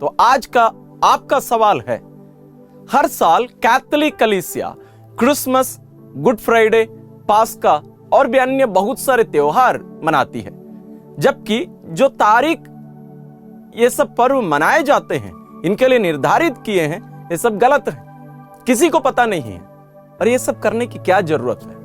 तो आज का आपका सवाल है, हर साल कैथोलिक कलीसिया क्रिसमस, गुड फ्राइडे, पास्का और भी अन्य बहुत सारे त्योहार मनाती है, जबकि जो तारीख ये सब पर्व मनाए जाते हैं, इनके लिए निर्धारित किए हैं, ये सब गलत है, किसी को पता नहीं है। और ये सब करने की क्या जरूरत है?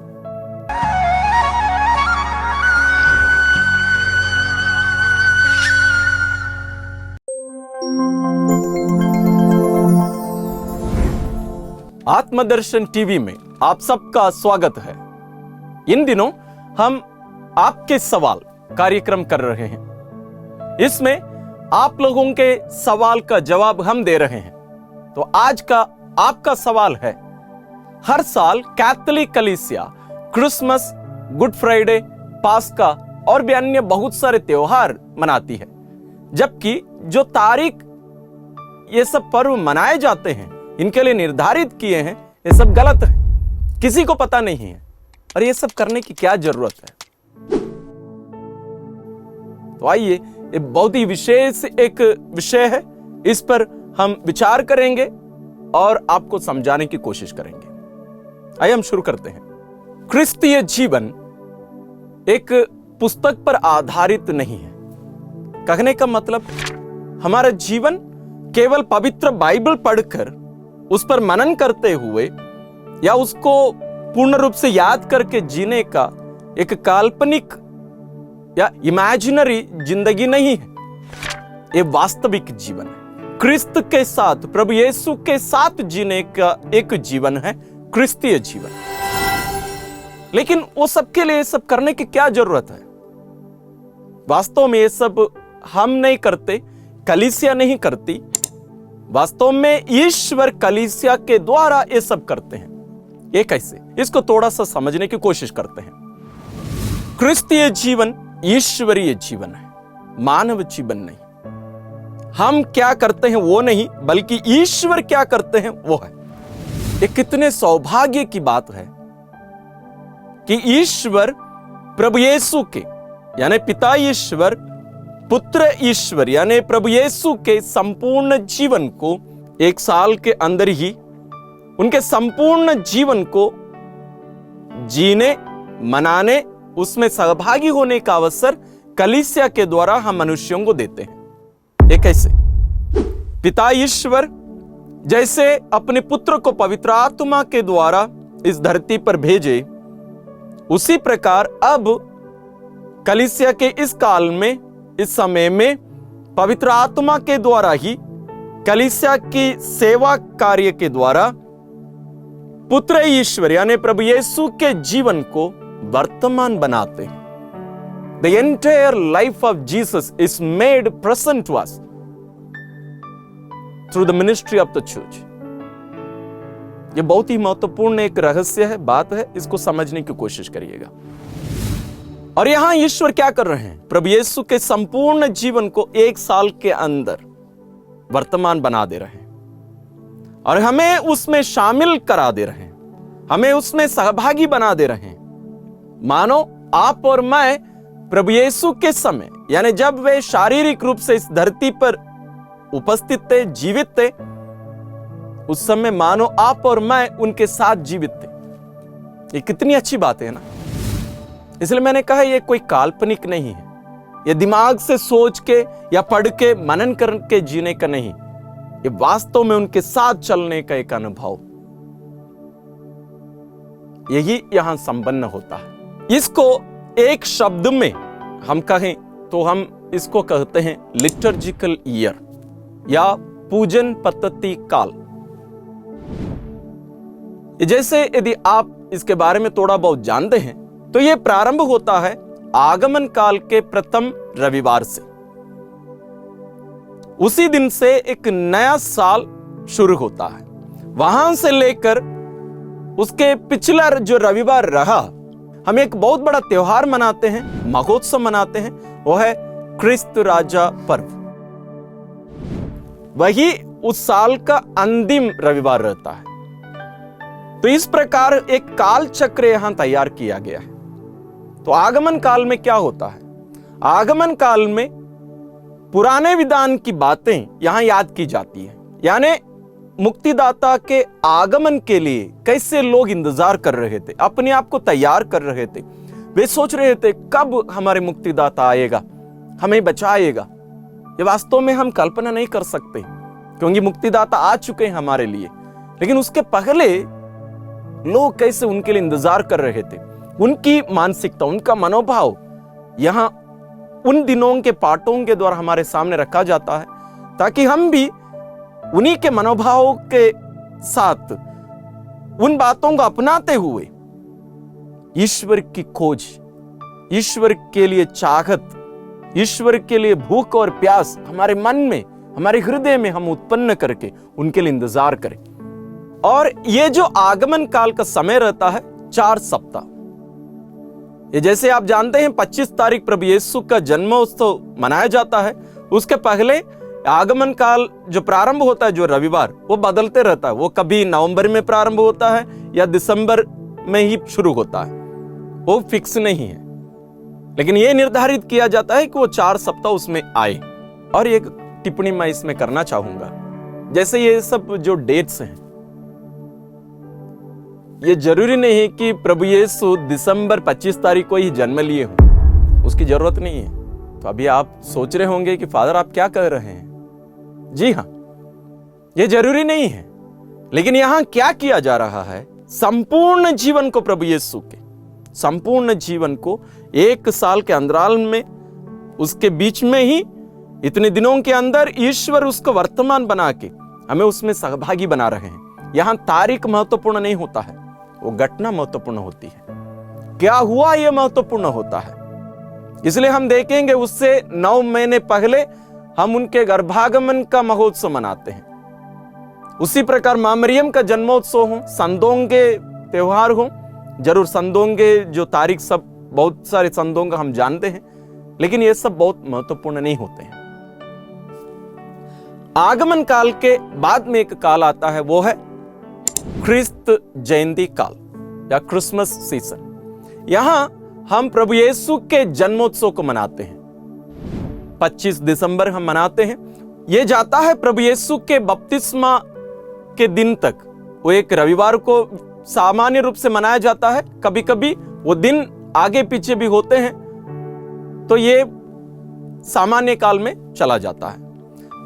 आत्मदर्शन टीवी में आप सबका स्वागत है। इन दिनों हम आपके सवाल कार्यक्रम कर रहे हैं। इसमें आप लोगों के सवाल का जवाब हम दे रहे हैं। तो आज का आपका सवाल है, हर साल कैथोलिक कलीसिया क्रिसमस, गुड फ्राइडे, पास्का और भी अन्य बहुत सारे त्योहार मनाती है, जबकि जो तारीख ये सब पर्व मनाए जाते हैं, इनके लिए निर्धारित किए हैं, ये सब गलत है, किसी को पता नहीं है। और ये सब करने की क्या जरूरत है? तो आइए, ये बहुत ही विशेष एक विषय है, इस पर हम विचार करेंगे और आपको समझाने की कोशिश करेंगे। आइए हम शुरू करते हैं। क्रिस्तीय जीवन एक पुस्तक पर आधारित नहीं है। कहने का मतलब, हमारा जीवन केवल पवित्र बाइबल पढ़कर उस पर मनन करते हुए या उसको पूर्ण रूप से याद करके जीने का एक काल्पनिक या इमेजिनरी जिंदगी नहीं है। ये वास्तविक जीवन है। क्रिस्त के साथ, प्रभु यीशु के साथ जीने का एक जीवन है क्रिस्तीय जीवन। लेकिन वो सबके लिए सब करने की क्या जरूरत है? वास्तव में ये सब हम नहीं करते, कलीसिया नहीं करती। वास्तव में ईश्वर कलीसिया के द्वारा ये सब करते हैं। ये कैसे? इसको थोड़ा सा समझने की कोशिश करते हैं। क्रिस्तीय जीवन ईश्वरीय जीवन है, मानव जीवन नहीं। हम क्या करते हैं वो नहीं, बल्कि ईश्वर क्या करते हैं वो है। ये कितने सौभाग्य की बात है कि ईश्वर प्रभु यीशु के यानी पिता ईश्वर, पुत्र ईश्वर यानी प्रभु यीशु के संपूर्ण जीवन को एक साल के अंदर ही उनके संपूर्ण जीवन को जीने, मनाने, उसमें सहभागी होने का अवसर कलीसिया के द्वारा हम मनुष्यों को देते हैं। ये कैसे? पिता ईश्वर जैसे अपने पुत्र को पवित्र आत्मा के द्वारा इस धरती पर भेजे, उसी प्रकार अब कलीसिया के इस काल में, इस समय में पवित्र आत्मा के द्वारा ही कलीसिया की सेवा कार्य के द्वारा पुत्र ईश्वर यानी प्रभु यीशु के जीवन को वर्तमान बनाते हैं। The entire life of Jesus is made present to us through the ministry of the church. ये बहुत ही महत्वपूर्ण एक रहस्य है, बात है, इसको समझने की कोशिश करिएगा। और यहां ईश्वर क्या कर रहे हैं? प्रभु यीशु के संपूर्ण जीवन को एक साल के अंदर वर्तमान बना दे रहे हैं और हमें उसमें शामिल करा दे रहे हैं, हमें उसमें सहभागी बना दे रहे हैं। मानो आप और मैं प्रभु यीशु के समय, यानी जब वे शारीरिक रूप से इस धरती पर उपस्थित थे, जीवित थे, उस समय मानो आप और मैं उनके साथ जीवित थे। ये कितनी अच्छी बात है ना। इसलिए मैंने कहा ये कोई काल्पनिक नहीं है, ये दिमाग से सोच के या पढ़ के मनन करके जीने का नहीं, ये वास्तव में उनके साथ चलने का एक अनुभव, यही यहां संपन्न होता है। इसको एक शब्द में हम कहें तो हम इसको कहते हैं लिटर्जिकल ईयर या पूजन पद्धति काल। जैसे यदि आप इसके बारे में थोड़ा बहुत जानते हैं तो यह प्रारंभ होता है आगमन काल के प्रथम रविवार से। उसी दिन से एक नया साल शुरू होता है। वहां से लेकर उसके पिछला जो रविवार रहा, हम एक बहुत बड़ा त्योहार मनाते हैं, महोत्सव मनाते हैं, वो है क्रिस्त राजा पर्व। वही उस साल का अंतिम रविवार रहता है। तो इस प्रकार एक काल चक्र यहां तैयार किया गया है। तो आगमन काल में क्या होता है? आगमन काल में पुराने विधान की बातें यहां याद की जाती है। यानी मुक्तिदाता के आगमन के लिए कैसे लोग इंतजार कर रहे थे, अपने आप को तैयार कर रहे थे। वे सोच रहे थे कब हमारे मुक्तिदाता आएगा, हमें बचाएगा। ये वास्तव में हम कल्पना नहीं कर सकते, क्योंकि मुक्तिदाता आ चुके हैं हमारे लिए। लेकिन उसके पहले लोग कैसे उनके लिए इंतजार कर रहे थे। उनकी मानसिकता, उनका मनोभाव यहां उन दिनों के पाठों के द्वारा हमारे सामने रखा जाता है, ताकि हम भी उन्हीं के मनोभाव के साथ उन बातों को अपनाते हुए ईश्वर की खोज, ईश्वर के लिए चाहत, ईश्वर के लिए भूख और प्यास हमारे मन में, हमारे हृदय में हम उत्पन्न करके उनके लिए इंतजार करें। और ये जो आगमन काल का समय रहता है 4 सप्ताह। ये जैसे आप जानते हैं 25 तारीख प्रभु यीशु का जन्मोत्सव मनाया जाता है। उसके पहले आगमन काल जो प्रारंभ होता है, जो रविवार, वो बदलते रहता है। वो कभी नवंबर में प्रारंभ होता है या दिसंबर में ही शुरू होता है, वो फिक्स नहीं है। लेकिन यह निर्धारित किया जाता है कि वो 4 सप्ताह उसमें आए। और एक टिप्पणी मैं इसमें करना चाहूंगा, जैसे ये सब जो डेट्स हैं, ये जरूरी नहीं है कि प्रभु यीशु दिसंबर 25 तारीख को ही जन्म लिए हों, उसकी जरूरत नहीं है। तो अभी आप सोच रहे होंगे कि फादर आप क्या कह रहे हैं। जी हां, ये जरूरी नहीं है। लेकिन यहां क्या किया जा रहा है, संपूर्ण जीवन को, प्रभु यीशु के संपूर्ण जीवन को 1 साल के अंतराल में, उसके बीच में ही इतने दिनों के अंदर ईश्वर उसको वर्तमान बना के हमें उसमें सहभागी बना रहे हैं। यहां तारीख महत्वपूर्ण नहीं होता है, वो घटना महत्वपूर्ण होती है। क्या हुआ यह महत्वपूर्ण होता है। इसलिए हम देखेंगे उससे 9 महीने पहले हम उनके गर्भागमन का महोत्सव मनाते हैं। उसी प्रकार मां मरियम का जन्मोत्सव हो, संदोंगे त्योहार हो। जरूर संदोंगे जो तारीख, सब बहुत सारे संदोंगे हम जानते हैं, लेकिन ये सब बहुत महत्वपूर्ण नहीं होते हैं। आगमन काल के बाद में एक काल आता है, वो है ख्रिस्त जयंती काल या क्रिसमस सीजन। यहां हम प्रभु यीशु के जन्मोत्सव को मनाते हैं। 25 दिसंबर हम मनाते हैं। यह जाता है प्रभु यीशु के बपतिस्मा के दिन तक। वो एक रविवार को सामान्य रूप से मनाया जाता है, कभी कभी वो दिन आगे पीछे भी होते हैं, तो ये सामान्य काल में चला जाता है।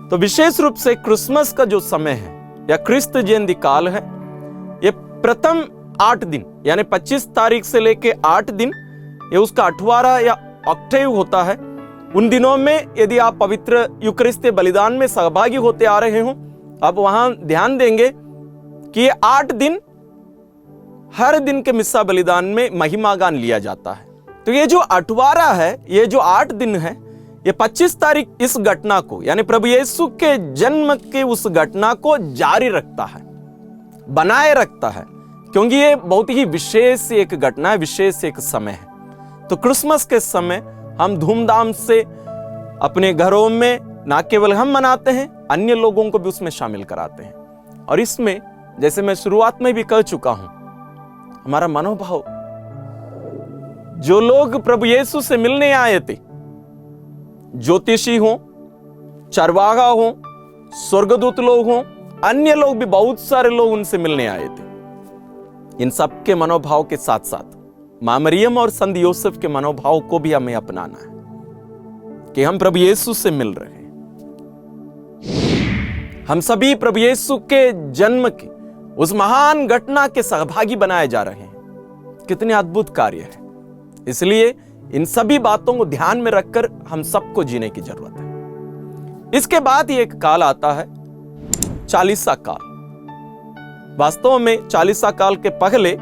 तो विशेष रूप से क्रिसमस का जो समय है या ख्रिस्त जयंती काल है, ये प्रथम 8 दिन यानी 25 तारीख से लेके 8 दिन, ये उसका 8वां या ऑक्टेव होता है। उन दिनों में यदि आप पवित्र यूकरिस्तीय बलिदान में सहभागी होते आ रहे हो, आप वहां ध्यान देंगे कि ये 8 दिन, हर दिन के मिस्सा बलिदान में महिमा गान लिया जाता है। तो ये जो 8वां है, ये जो 8 दिन है, ये 25 तारीख इस घटना को यानी प्रभु यीशु के जन्म के उस घटना को जारी रखता है, बनाए रखता है, क्योंकि ये बहुत ही विशेष एक घटना है, विशेष एक समय है। तो क्रिसमस के समय हम धूमधाम से अपने घरों में ना केवल हम मनाते हैं, अन्य लोगों को भी उसमें शामिल कराते हैं। और इसमें जैसे मैं शुरुआत में भी कह चुका हूं, हमारा मनोभाव, जो लोग प्रभु यीशु से मिलने आए थे, ज्योतिषी हो, चरवाहा हो, स्वर्गदूत लोग हो, अन्य लोग भी, बहुत सारे लोग उनसे मिलने आए थे। इन सब के मनोभाव के साथ साथ मां मरियम और संत यूसुफ के मनोभाव को भी हमें अपनाना है कि हम प्रभु यीशु से मिल रहे हैं। हम सभी प्रभु यीशु के जन्म की उस महान घटना के सहभागी बनाए जा रहे हैं। कितने अद्भुत कार्य है। इसलिए इन सभी बातों को ध्यान में रखकर हम सबको जीने की जरूरत है। इसके बाद एक काल आता है, चालीसा काल। वास्तव में चालीसा काल के पहले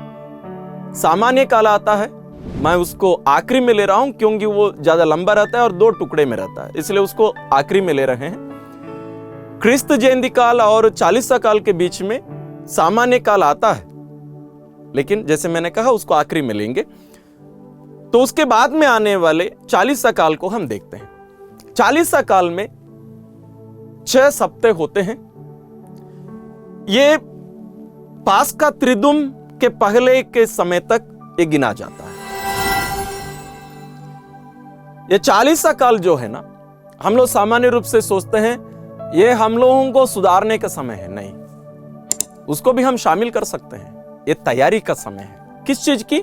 सामान्य काल आता है। मैं उसको आखिरी में ले रहा हूं क्योंकि वो ज्यादा लंबा रहता है और 2 टुकड़े में रहता है, इसलिए उसको आखिरी में ले रहे हैं। ख्रिस्त जयंती काल और चालीसा काल के बीच में सामान्य काल आता है, लेकिन जैसे मैंने कहा उसको आखिरी में लेंगे। तो उसके बाद में आने वाले चालीसा काल को हम देखते हैं। चालीसा काल में 6 सप्ताह होते हैं। ये पास्का त्रिदुम के पहले के समय तक ये गिना जाता है। ये चालीसा काल जो है ना, हम लोग सामान्य रूप से सोचते हैं ये हम लोगों को सुधारने का समय है। नहीं, उसको भी हम शामिल कर सकते हैं। ये तैयारी का समय है। किस चीज की?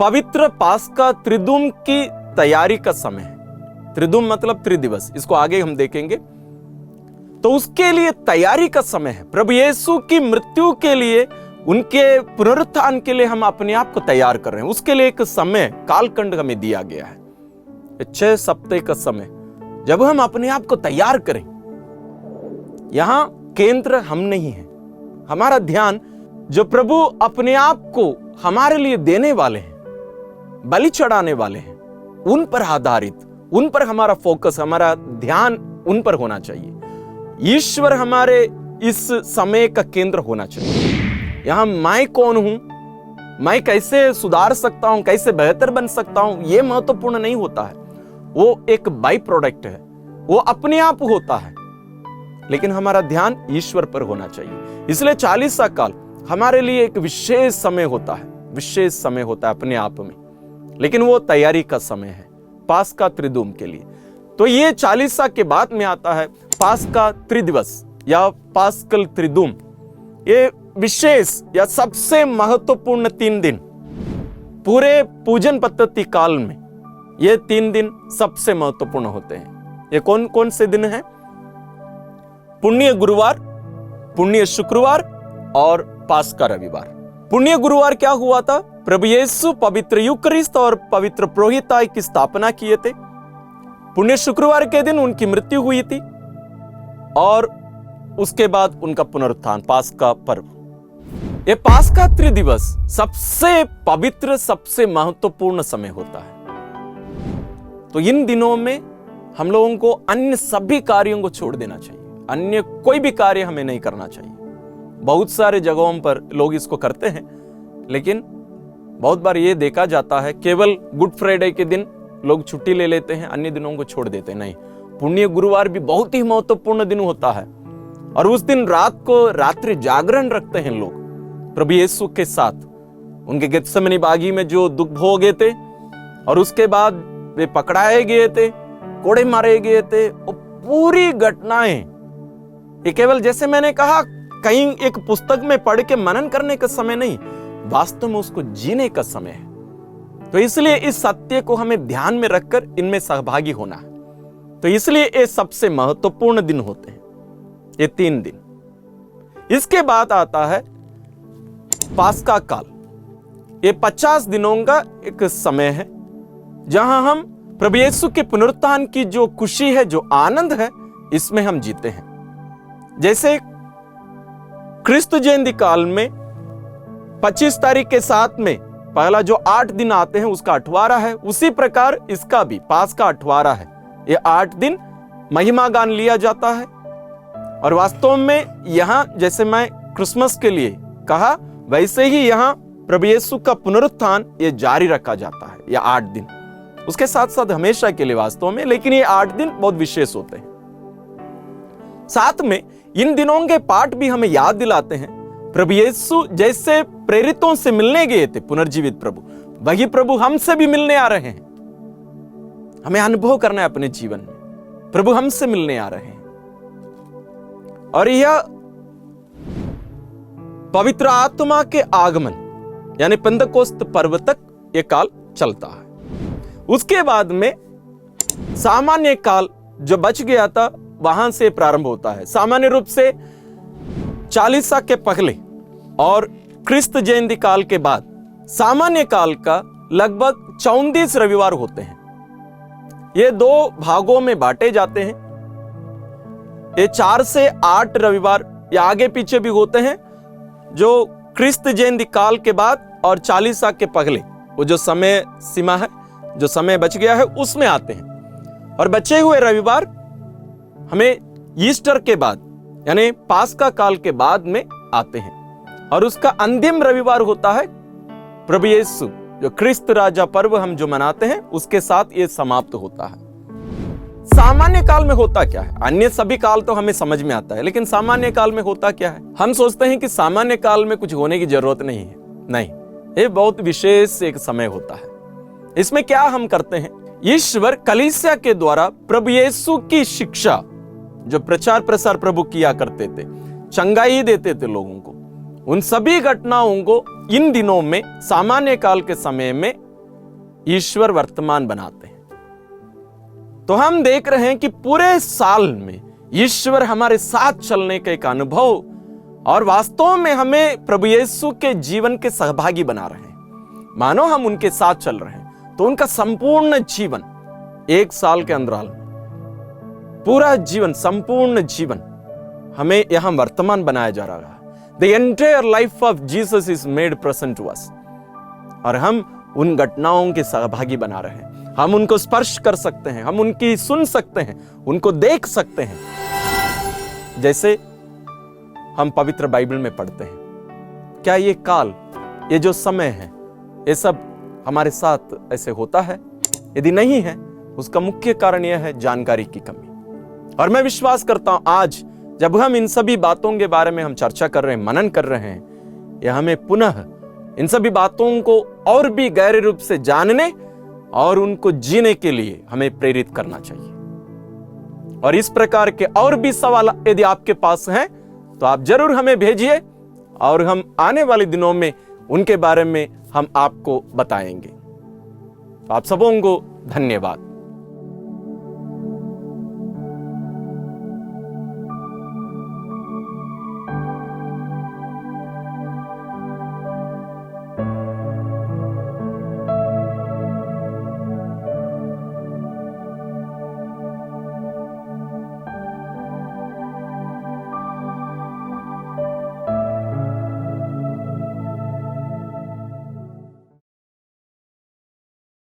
पवित्र पास्का त्रिदुम की तैयारी का समय है। त्रिदुम मतलब त्रिदिवस, इसको आगे हम देखेंगे। तो उसके लिए तैयारी का समय है। प्रभु यीशु की मृत्यु के लिए, उनके पुनरुत्थान के लिए हम अपने आप को तैयार कर रहे हैं। उसके लिए एक समय कालखंड हमें दिया गया है, 6 सप्ताह का समय, जब हम अपने आप को तैयार करें। यहां केंद्र हम नहीं है। हमारा ध्यान जो प्रभु अपने आप को हमारे लिए देने वाले हैं, बलि चढ़ाने वाले हैं, उन पर आधारित, उन पर हमारा फोकस, हमारा ध्यान उन पर होना चाहिए। ईश्वर हमारे इस समय का केंद्र होना चाहिए। यहां मैं कौन हूं, मैं कैसे सुधार सकता हूं, कैसे बेहतर बन सकता हूं, यह महत्वपूर्ण नहीं होता है। वो एक बाई प्रोडक्ट है, वो अपने आप होता है, लेकिन हमारा ध्यान ईश्वर पर होना चाहिए। इसलिए 40 काल हमारे लिए एक विशेष समय होता है, विशेष समय होता है अपने आप में, लेकिन वो तैयारी का समय है पास्का त्रिदुम के लिए। तो ये 40 के बाद में आता है पास्का त्रिदिवस या पास्कल त्रिदुम। ये विशेष या सबसे महत्वपूर्ण 3 दिन पूरे पूजन पद्धति काल में, ये 3 दिन सबसे महत्वपूर्ण होते हैं। ये कौन कौन से दिन हैं? पुण्य गुरुवार, पुण्य शुक्रवार और पास्का रविवार। पुण्य गुरुवार क्या हुआ था? प्रभु यीशु पवित्र यूकरिस्त और पवित्र पुरोहिताई की स्थापना किए थे। पुण्य शुक्रवार के दिन उनकी मृत्यु हुई थी और उसके बाद उनका पुनरुत्थान, पास्का पर्व। ये पास्का त्रिदिवस सबसे पवित्र, सबसे महत्वपूर्ण समय होता है। तो इन दिनों में हम लोगों को अन्य सभी कार्यों को छोड़ देना चाहिए। अन्य कोई भी कार्य हमें नहीं करना चाहिए। बहुत सारे जगहों पर लोग इसको करते हैं, लेकिन बहुत बार ये देखा जाता है केवल गुड फ्राइडे के दिन लोग छुट्टी ले लेते हैं, अन्य दिनों को छोड़ देते हैं। नहीं, पुण्य गुरुवार भी बहुत ही महत्वपूर्ण दिन होता है और उस दिन रात को रात्रि जागरण रखते हैं लोग प्रभु यीशु के साथ। उनके गेत्सेमनी बागी में जो दुख भोगे थे और उसके बाद वे पकड़ाए गए थे, कोड़े मारे गए थे, वो पूरी घटनाएं, ये केवल जैसे मैंने कहा कहीं एक पुस्तक में पढ़ के मनन करने का समय नहीं, वास्तव में उसको जीने का समय है। तो इसलिए इस सत्य को हमें ध्यान में रखकर इनमें सहभागी होना है। तो इसलिए ये सबसे महत्वपूर्ण दिन होते हैं, ये 3 दिन। इसके बाद आता है पास्का काल। ये 50 दिनों का एक समय है जहां हम प्रभु यीशु के पुनरुत्थान की जो खुशी है, जो आनंद है, इसमें हम जीते हैं। जैसे क्रिस्त जयंती काल में 25 तारीख के साथ में पहला जो 8 दिन आते हैं उसका 8वां है, उसी प्रकार इसका भी पास्का 8वां है। ये 8 दिन महिमा गान लिया जाता है और वास्तव में यहां जैसे मैं क्रिसमस के लिए कहा, वैसे ही यहां प्रभु यीशु का पुनरुत्थान ये जारी रखा जाता है, ये 8 दिन उसके साथ साथ हमेशा के लिए वास्तव में, लेकिन ये 8 दिन बहुत विशेष होते हैं। साथ में इन दिनों के पाठ भी हमें याद दिलाते हैं प्रभु यीशु जैसे प्रेरितों से मिलने गए थे पुनर्जीवित प्रभु, वही प्रभु हमसे भी मिलने आ रहे हैं। हमें अनुभव करना है अपने जीवन में, प्रभु हमसे मिलने आ रहे हैं। और यह पवित्र आत्मा के आगमन यानी पेंतकोस्त पर्व तक यह काल चलता है। उसके बाद में सामान्य काल जो बच गया था वहां से प्रारंभ होता है। सामान्य रूप से 40 के पहले और क्रिस्त जयंती काल के बाद सामान्य काल का लगभग 34 रविवार होते हैं। ये 2 भागों में बांटे जाते हैं। ये 4 से 8 रविवार या आगे पीछे भी होते हैं जो क्रिस्त जयंती काल के बाद और 40 के पहले, वो जो समय सीमा है, जो समय बच गया है, उसमें आते हैं। और बचे हुए रविवार हमें ईस्टर के बाद यानी पास्का काल के बाद में आते हैं और उसका अंतिम रविवार होता है प्रभु यीशु जो क्रिस्त राजा पर्व हम जो मनाते हैं उसके साथ ये समाप्त होता है। सामान्य काल में होता क्या है? अन्य सभी काल तो हमें समझ में आता है, लेकिन सामान्य काल में होता क्या है? हम सोचते हैं कि सामान्य काल में कुछ होने की जरूरत नहीं है। नहीं, ये बहुत विशेष एक समय होता है। इसमें क्या हम करते हैं? ईश्वर कलीसिया के द्वारा प्रभु यीशु की शिक्षा, जो प्रचार प्रसार प्रभु किया करते थे, चंगाई देते थे लोगों को, उन सभी घटनाओं को इन दिनों में, सामान्य काल के समय में ईश्वर वर्तमान बनाते हैं। तो हम देख रहे हैं कि पूरे साल में ईश्वर हमारे साथ चलने का एक अनुभव और वास्तव में हमें प्रभु यीशु के जीवन के सहभागी बना रहे हैं, मानो हम उनके साथ चल रहे हैं। तो उनका संपूर्ण जीवन, एक साल के अंतराल में पूरा जीवन, संपूर्ण जीवन हमें यहां वर्तमान बनाया जा रहा है। The entire life of Jesus is made present to us। और हम उन घटनाओं के सहभागी बना रहे हैं। हम उनको स्पर्श कर सकते हैं, हम उनकी सुन सकते हैं, उनको देख सकते हैं। जैसे हम पवित्र बाइबल में पढ़ते हैं, क्या ये काल, ये जो समय है, ये सब हमारे साथ ऐसे होता है? यदि नहीं है, उसका मुख्य कारण यह है जानकारी की कमी। और मैं विश्वास करता हूं आज जब हम इन सभी बातों के बारे में हम चर्चा कर रहे हैं, मनन कर रहे हैं, यह हमें पुनः इन सभी बातों को और भी गहरे रूप से जानने और उनको जीने के लिए हमें प्रेरित करना चाहिए। और इस प्रकार के और भी सवाल यदि आपके पास हैं तो आप जरूर हमें भेजिए और हम आने वाले दिनों में उनके बारे में हम आपको बताएंगे। तो आप सबों को धन्यवाद।